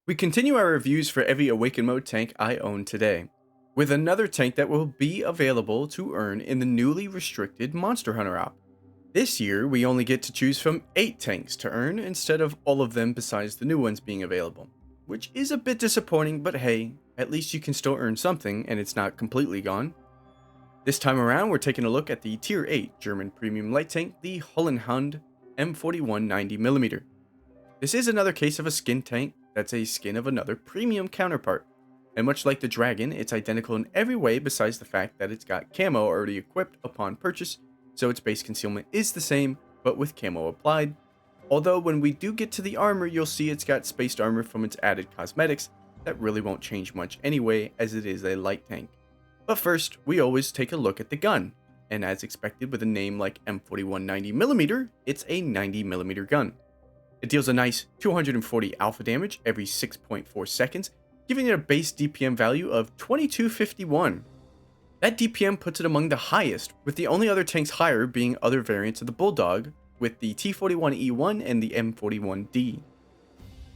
We continue our reviews for every Awaken Mode tank I own today, with another tank that will be available to earn in the newly restricted Monster Hunter op. This year, we only get to choose from 8 tanks to earn instead of all of them besides the new ones being available, which is a bit disappointing, but hey, at least you can still earn something and it's not completely gone. This time around, we're taking a look at the Tier 8 German premium light tank, the Hollenhund M41 90mm. This is another case of a skin tank that's a skin of another premium counterpart. And much like the Dragon, it's identical in every way besides the fact that it's got camo already equipped upon purchase, so its base concealment is the same, but with camo applied. Although when we do get to the armor, you'll see it's got spaced armor from its added cosmetics that really won't change much anyway, as it is a light tank. But first, we always take a look at the gun. And as expected with a name like M41 90mm, it's a 90mm gun. It deals a nice 240 alpha damage every 6.4 seconds, giving it a base DPM value of 2251. That DPM puts it among the highest, with the only other tanks higher being other variants of the Bulldog, with the T41E1 and the M41D.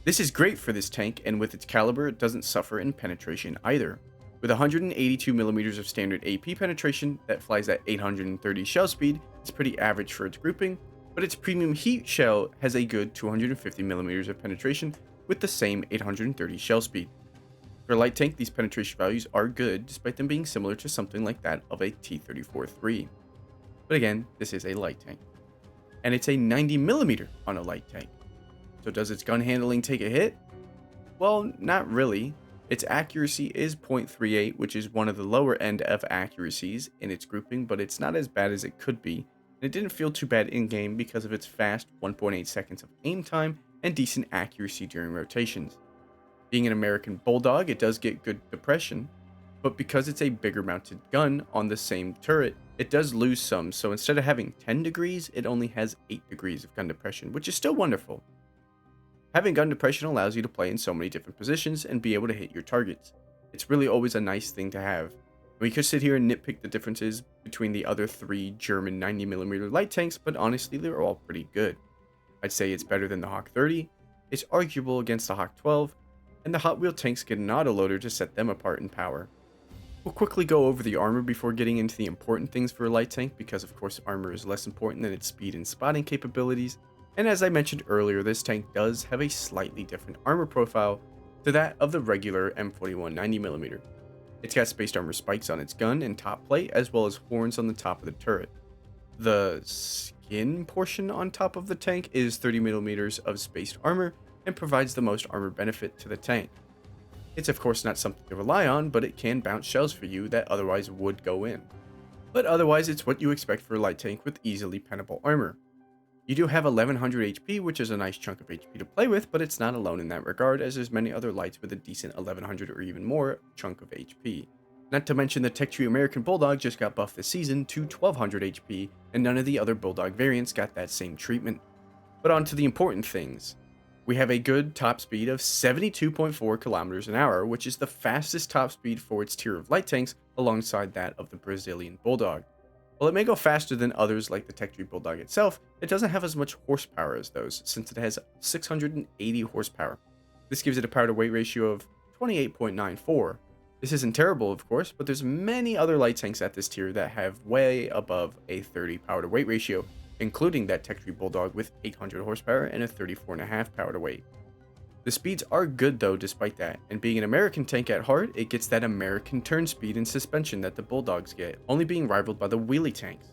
This is great for this tank, and with its caliber, it doesn't suffer in penetration either. With 182mm of standard AP penetration that flies at 830 shell speed, it's pretty average for its grouping, but its premium heat shell has a good 250mm of penetration with the same 830 shell speed. For a light tank, these penetration values are good, despite them being similar to something like that of a T34-3. But again, this is a light tank. And it's a 90mm on a light tank. So does its gun handling take a hit? Well, not really. Its accuracy is 0.38, which is one of the lower end of accuracies in its grouping, but it's not as bad as it could be. And it didn't feel too bad in-game because of its fast 1.8 seconds of aim time and decent accuracy during rotations. Being an American Bulldog, it does get good depression, but because it's a bigger mounted gun on the same turret, it does lose some, so instead of having 10 degrees, it only has 8 degrees of gun depression, which is still wonderful. Having gun depression allows you to play in so many different positions and be able to hit your targets. It's really always a nice thing to have. We could sit here and nitpick the differences between the other 3 German 90mm light tanks, but honestly they're all pretty good. I'd say it's better than the Hawk 30, it's arguable against the Hawk 12, and the Hot Wheel tanks get an autoloader to set them apart in power. We'll quickly go over the armor before getting into the important things for a light tank, because of course armor is less important than its speed and spotting capabilities, and as I mentioned earlier, this tank does have a slightly different armor profile to that of the regular M41 90mm. It's got spaced armor spikes on its gun and top plate, as well as horns on the top of the turret. The skin portion on top of the tank is 30mm of spaced armor and provides the most armor benefit to the tank. It's of course not something to rely on, but it can bounce shells for you that otherwise would go in. But otherwise, it's what you expect for a light tank with easily pennable armor. You do have 1100 HP, which is a nice chunk of HP to play with, but it's not alone in that regard, as there's many other lights with a decent 1100 or even more chunk of HP. Not to mention the Tech Tree American Bulldog just got buffed this season to 1200 HP, and none of the other Bulldog variants got that same treatment. But on to the important things. We have a good top speed of 72.4 kilometers an hour, which is the fastest top speed for its tier of light tanks alongside that of the Brazilian Bulldog. While it may go faster than others like the Tech Tree Bulldog itself, it doesn't have as much horsepower as those, since it has 680 horsepower. This gives it a power to weight ratio of 28.94. This isn't terrible, of course, but there's many other light tanks at this tier that have way above a 30 power to weight ratio, including that Tech Tree Bulldog with 800 horsepower and a 34.5 power to weight. The speeds are good though despite that, and being an American tank at heart, it gets that American turn speed and suspension that the Bulldogs get, only being rivaled by the wheelie tanks.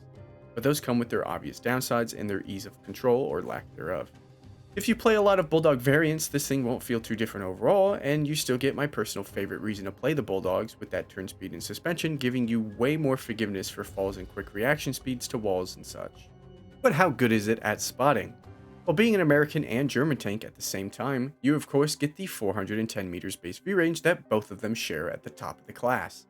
But those come with their obvious downsides and their ease of control or lack thereof. If you play a lot of Bulldog variants, this thing won't feel too different overall, and you still get my personal favorite reason to play the Bulldogs with that turn speed and suspension, giving you way more forgiveness for falls and quick reaction speeds to walls and such. But how good is it at spotting? While being an American and German tank at the same time, you of course get the 410 meters base view range that both of them share at the top of the class.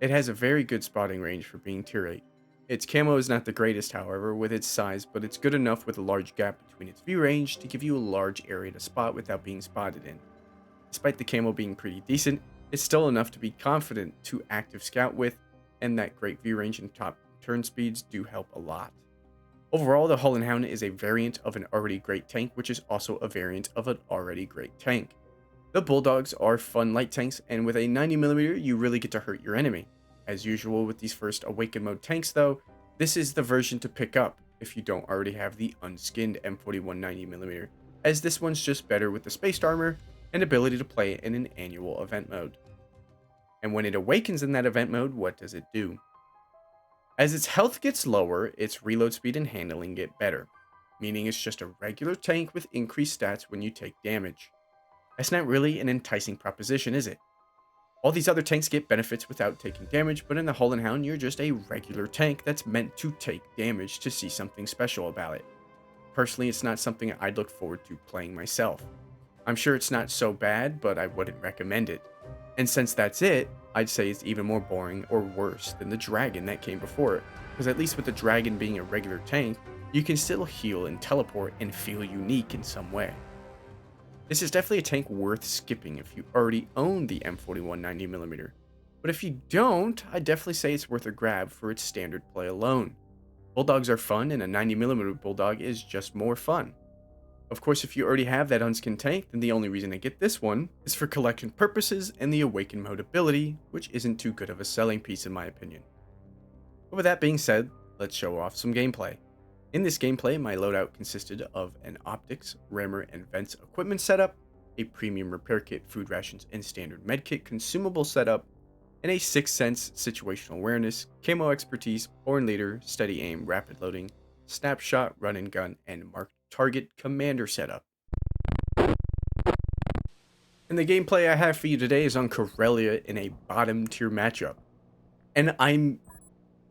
It has a very good spotting range for being tier 8. Its camo is not the greatest however with its size, but it's good enough with a large gap between its view range to give you a large area to spot without being spotted in. Despite the camo being pretty decent, it's still enough to be confident to active scout with, and that great view range and top turn speeds do help a lot. Overall, the Hollenhund is a variant of an already great tank, which is also a variant of an already great tank. The Bulldogs are fun light tanks, and with a 90mm, you really get to hurt your enemy. As usual with these first Awakened mode tanks though, this is the version to pick up if you don't already have the unskinned M41 90mm, as this one's just better with the spaced armor and ability to play in an annual event mode. And when it awakens in that event mode, what does it do? As its health gets lower, its reload speed and handling get better, meaning it's just a regular tank with increased stats when you take damage. That's not really an enticing proposition, is it? All these other tanks get benefits without taking damage, but in the Hollenhund, you're just a regular tank that's meant to take damage to see something special about it. Personally, it's not something I'd look forward to playing myself. I'm sure it's not so bad, but I wouldn't recommend it. And since that's it, I'd say it's even more boring or worse than the dragon that came before it, because at least with the dragon being a regular tank, you can still heal and teleport and feel unique in some way. This is definitely a tank worth skipping if you already own the M41 90mm, but if you don't, I'd definitely say it's worth a grab for its standard play alone. Bulldogs are fun, and a 90mm Bulldog is just more fun. Of course, if you already have that unskinned tank, then the only reason to get this one is for collection purposes and the Awakened mode ability, which isn't too good of a selling piece in my opinion. But with that being said, let's show off some gameplay. In this gameplay, my loadout consisted of an optics, rammer, and vents equipment setup, a premium repair kit, food rations, and standard medkit consumable setup, and a 6th sense situational awareness, camo expertise, born leader, steady aim, rapid loading, snapshot, run and gun, and marked target commander setup. And the gameplay I have for you today is on Corellia in a bottom tier matchup. And I'm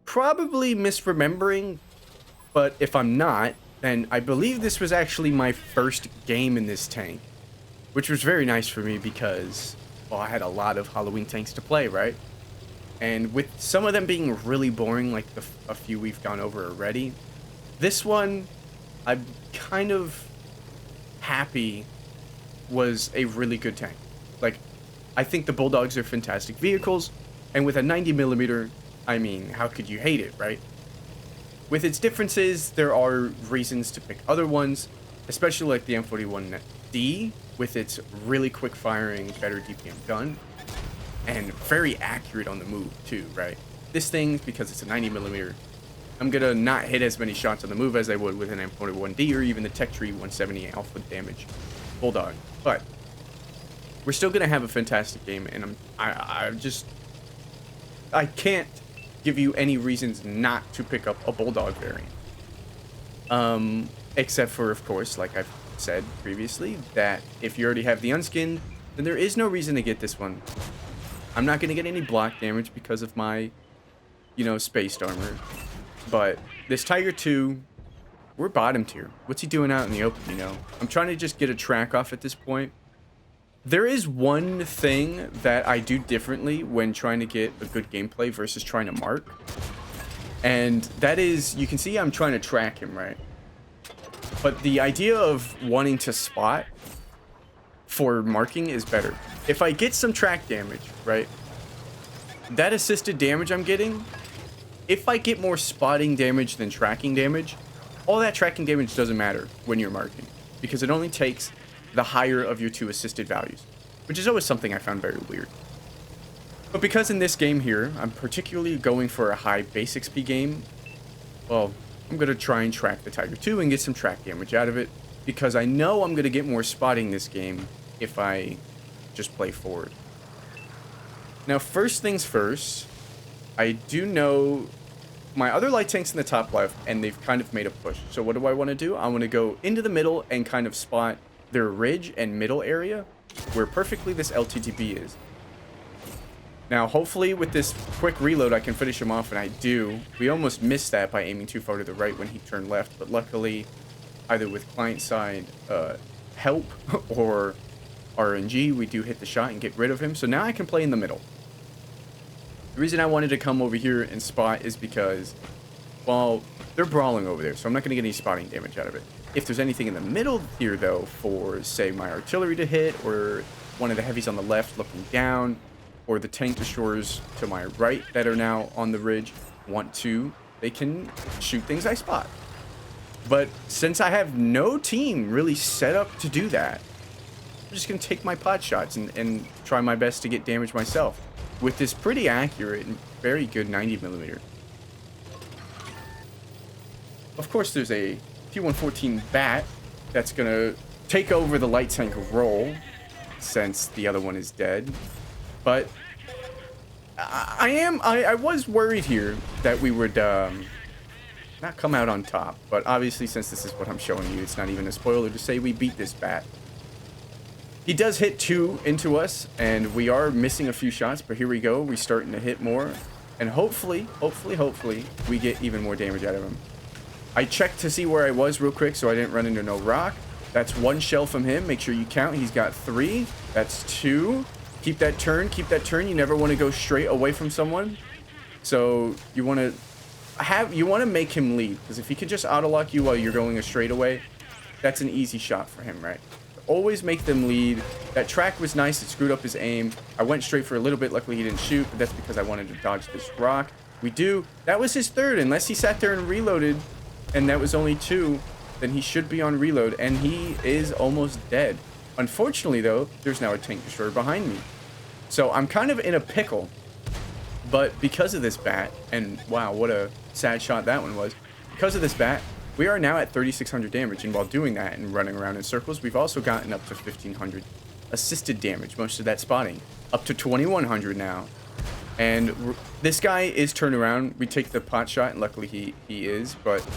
probably misremembering, but if I'm not, then I believe this was actually my first game in this tank, which was very nice for me because, well, I had a lot of Halloween tanks to play, right? And with some of them being really boring, like a few we've gone over already, this one, I'm kind of happy was a really good tank. Like, I think the Bulldogs are fantastic vehicles, and with a 90mm, I mean, how could you hate it, right? With its differences, there are reasons to pick other ones, especially like the M41D, with its really quick firing, better DPM gun, and very accurate on the move too, right? This thing, because it's a 90mm, I'm gonna not hit as many shots on the move as I would with an M41D or even the Tech Tree 170 alpha damage Bulldog. But we're still gonna have a fantastic game, and I can't give you any reasons not to pick up a Bulldog variant. Except for, of course, like I've said previously, that if you already have the unskinned, then there is no reason to get this one. I'm not gonna get any block damage because of my, spaced armor. But this Tiger 2, we're bottom tier. What's he doing out in the open, I'm trying to just get a track off at this point. There is one thing that I do differently when trying to get a good gameplay versus trying to mark. And that is, you can see I'm trying to track him, right? But the idea of wanting to spot for marking is better. If I get some track damage, right? That assisted damage I'm getting, if I get more spotting damage than tracking damage, all that tracking damage doesn't matter when you're marking, because it only takes the higher of your two assisted values, which is always something I found very weird. But because in this game here, I'm particularly going for a high base XP game, well, I'm going to try and track the Tiger 2 and get some track damage out of it, because I know I'm going to get more spotting this game if I just play forward. Now, first things first, I do know my other light tanks in the top left, and they've kind of made a push. So what do I want to do? I want to go into the middle and kind of spot their ridge and middle area where perfectly this LTTB is. Now, hopefully with this quick reload, I can finish him off, and I do. We almost missed that by aiming too far to the right when he turned left, but luckily, either with client-side help or RNG, we do hit the shot and get rid of him. So now I can play in the middle. The reason I wanted to come over here and spot is because, well, they're brawling over there, so I'm not going to get any spotting damage out of it. If there's anything in the middle here, though, for, say, my artillery to hit, or one of the heavies on the left looking down, or the tank destroyers to my right that are now on the ridge want to, they can shoot things I spot. But since I have no team really set up to do that, I'm just going to take my pot shots and try my best to get damage myself with this pretty accurate and very good 90mm. Of course, there's a T114 bat that's going to take over the light tank role since the other one is dead. But I was worried here that we would not come out on top. But obviously, since this is what I'm showing you, it's not even a spoiler to say we beat this bat. He does hit 2 into us, and we are missing a few shots, but here we go. We're starting to hit more, and hopefully, we get even more damage out of him. I checked to see where I was real quick, so I didn't run into no rock. That's 1 shell from him. Make sure you count. He's got 3. That's 2. Keep that turn. Keep that turn. You never want to go straight away from someone. So you want to make him lead, because if he can just auto lock you while you're going a straightaway, that's an easy shot for him, right? Always make them lead. That track was nice. It screwed up his aim. I went straight for a little bit. Luckily, he didn't shoot, but that's because I wanted to dodge this rock. That was his 3rd. Unless he sat there and reloaded, and that was only 2, then he should be on reload, and he is almost dead. Unfortunately, though, there's now a tank destroyer behind me. So I'm kind of in a pickle. But because of this bat, and wow, what a sad shot that one was. Because of this bat, we are now at 3,600 damage, and while doing that and running around in circles, we've also gotten up to 1,500 assisted damage, most of that spotting, up to 2,100 now. And this guy is turned around. We take the pot shot, and luckily he is, but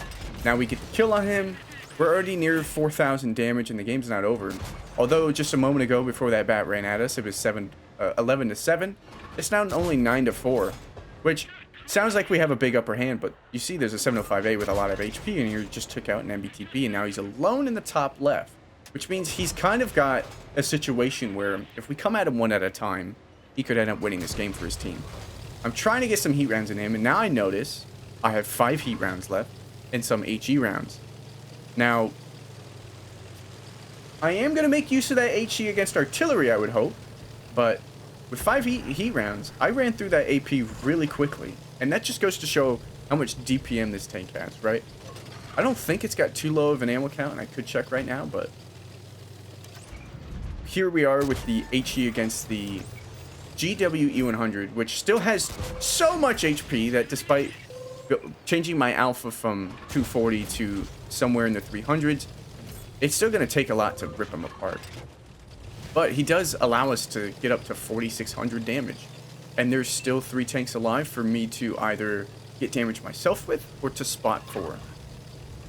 now we get the kill on him. We're already near 4,000 damage, and the game's not over. Although just a moment ago, before that bat ran at us, it was 11 to 7. It's now only 9 to 4, which sounds like we have a big upper hand, but you see there's a 705A with a lot of HP, and he just took out an MBTP, and now he's alone in the top left, which means he's kind of got a situation where if we come at him one at a time, he could end up winning this game for his team. I'm trying to get some heat rounds in him, and now I notice I have 5 heat rounds left and some HE rounds. Now, I am going to make use of that HE against artillery, I would hope, but with 5 heat rounds, I ran through that AP really quickly. And that just goes to show how much DPM this tank has, right? I don't think it's got too low of an ammo count, and I could check right now, but here we are with the HE against the GWE100, which still has so much HP that despite changing my alpha from 240 to somewhere in the 300s, it's still going to take a lot to rip him apart. But he does allow us to get up to 4,600 damage. And there's still 3 tanks alive for me to either get damage myself with or to spot for.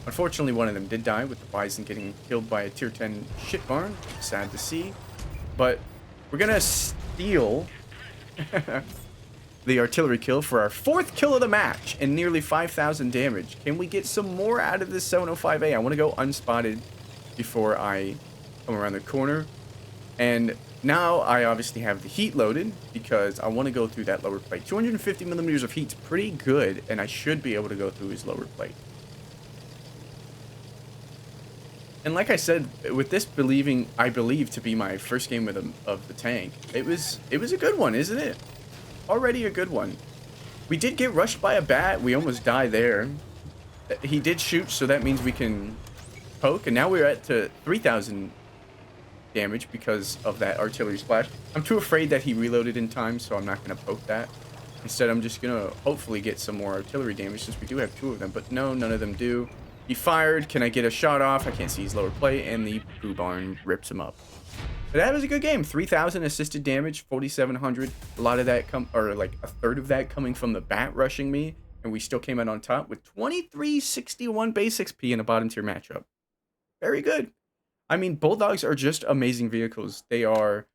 Unfortunately, one of them did die, with the Bison getting killed by a tier 10 shit barn. Sad to see. But we're going to steal the artillery kill for our 4th kill of the match and nearly 5,000 damage. Can we get some more out of this 705A? I want to go unspotted before I come around the corner. And now I obviously have the heat loaded because I want to go through that lower plate. 250mm of heat's pretty good, and I should be able to go through his lower plate. And like I said, with this I believe to be my first game of the tank, it was a good one, isn't it? Already a good one. We did get rushed by a bat. We almost died there. He did shoot, so that means we can poke, and now we're at to 3,000 damage because of that artillery splash. I'm too afraid that he reloaded in time, so I'm not going to poke that. Instead, I'm just going to hopefully get some more artillery damage since we do have 2 of them. But no, none of them do. He fired. Can I get a shot off? I can't see his lower plate, and the poo barn rips him up. But that was a good game. 3,000 assisted damage, 4,700. A lot of that like a third of that coming from the bat rushing me, and we still came out on top with 2361 base XP in a bottom tier matchup. Very good. I mean, Bulldogs are just amazing vehicles. They are,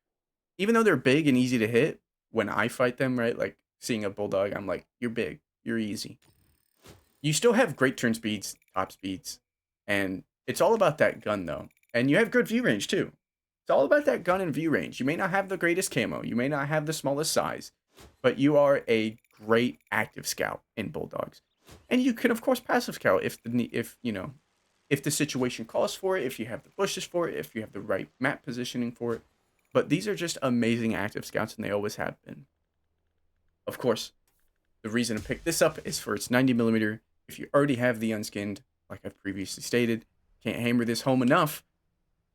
even though they're big and easy to hit, when I fight them, right, like seeing a Bulldog, I'm like, you're big, you're easy. You still have great turn speeds, top speeds, and it's all about that gun, though. And you have good view range, too. It's all about that gun and view range. You may not have the greatest camo, you may not have the smallest size, but you are a great active scout in Bulldogs. And you can, of course, passive scout if the situation calls for it, if you have the bushes for it, if you have the right map positioning for it. But these are just amazing active scouts, and they always have been. Of course, the reason to pick this up is for its 90mm. If you already have the unskinned, like I've previously stated, can't hammer this home enough,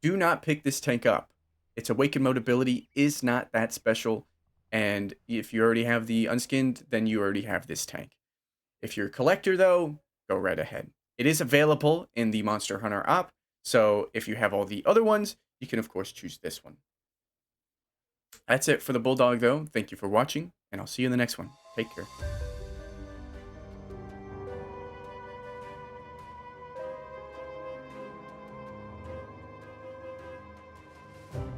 do not pick this tank up. Its awaken mode ability is not that special, and if you already have the unskinned, then you already have this tank. If you're a collector, though, go right ahead. It is available in the Monster Hunter app, so if you have all the other ones, you can, of course, choose this one. That's it for the Bulldog, though. Thank you for watching, and I'll see you in the next one. Take care.